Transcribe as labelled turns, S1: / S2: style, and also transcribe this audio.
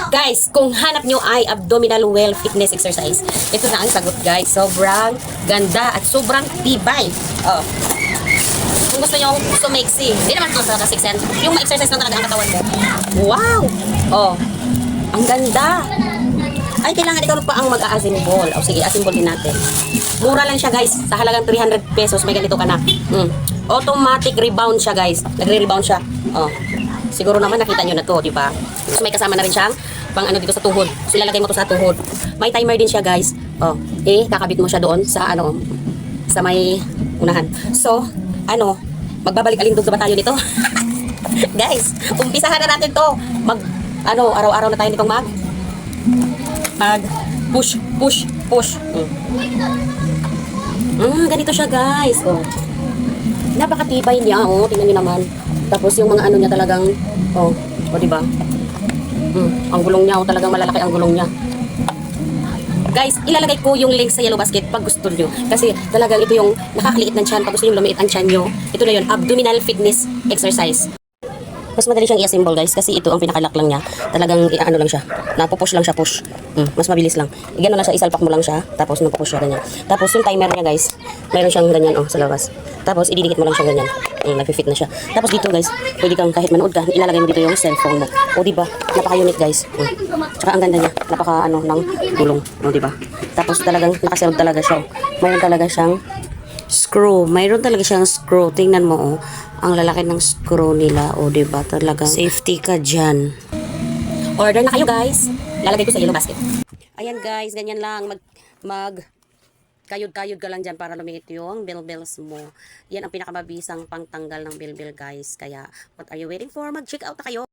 S1: Guys, kung hanap nyo ay abdominal well fitness exercise, ito na ang sagot guys. Sobrang ganda at sobrang tibay. Oh. Kung gusto nyo sumeksi, hindi naman ito sa 6 yung ma-exercise lang talaga ang katawan mo. Wow! Oh, ang ganda. Ay, kailangan ikaw pa ang mag-a-assemble. O sige, assemble din natin. Mura lang siya guys. Sa halagang 300 pesos, may ganito ka na. Automatic rebound siya guys. Nagre-rebound siya. Oh. Siguro naman nakita nyo na to, di ba? So, may kasama na rin siyang pang ano dito sa tuhod. So, ilalagay mo to sa tuhod. May timer din siya guys. Oh, kakabit mo siya doon sa ano, sa may unahan. So, ano, magbabalik alindog na ba tayo nito? Guys, umpisahan na natin to. Araw-araw na tayo nitong push. Ganito siya guys. Oh. Napakatibay niya, oh. Tingnan niyo naman. Tapos yung mga ano niya talagang, di ba? Ang gulong niya, talagang malalaki ang gulong niya. Guys, ilalagay ko yung link sa Yellow Basket pag gusto nyo. Kasi talagang ito yung nakakaliit ng tiyan. Pag gusto nyo lumiit ang tiyan nyo, ito na yun, abdominal fitness exercise. Mas madali siyang i-assemble guys kasi ito ang pinakalock lang niya. Talagang ano lang siya. Napupush lang siya, push. Mas mabilis lang. Gano'n lang siya, isalpak mo lang siya. Tapos napupush siya ganyan. Tapos yung timer niya guys, mayroon siyang ganyan sa labas. Tapos ididikit mo lang siya ganyan. Nag-fit na siya. Tapos dito guys, pwede kang kahit manood ka, ilalagay mo dito yung cellphone mo. O diba? Napaka-unique guys. Tsaka ang ganda niya. Napaka ng gulong. O diba? Tapos talagang nakaserve talaga siya. Mayroon talaga siyang screw. Mayroon talaga siyang screw. Tingnan mo ang lalaki ng screw nila. O diba? Talagang safety ka dyan. Order na kayo guys. Lalagay ko sa Yellow Basket. Ayan guys, ganyan lang. Kayod-kayod ka lang dyan para lumiit yung bilbils mo. Yan ang pinakamabisang pangtanggal ng bilbil guys. Kaya, what are you waiting for? Mag-check out na kayo.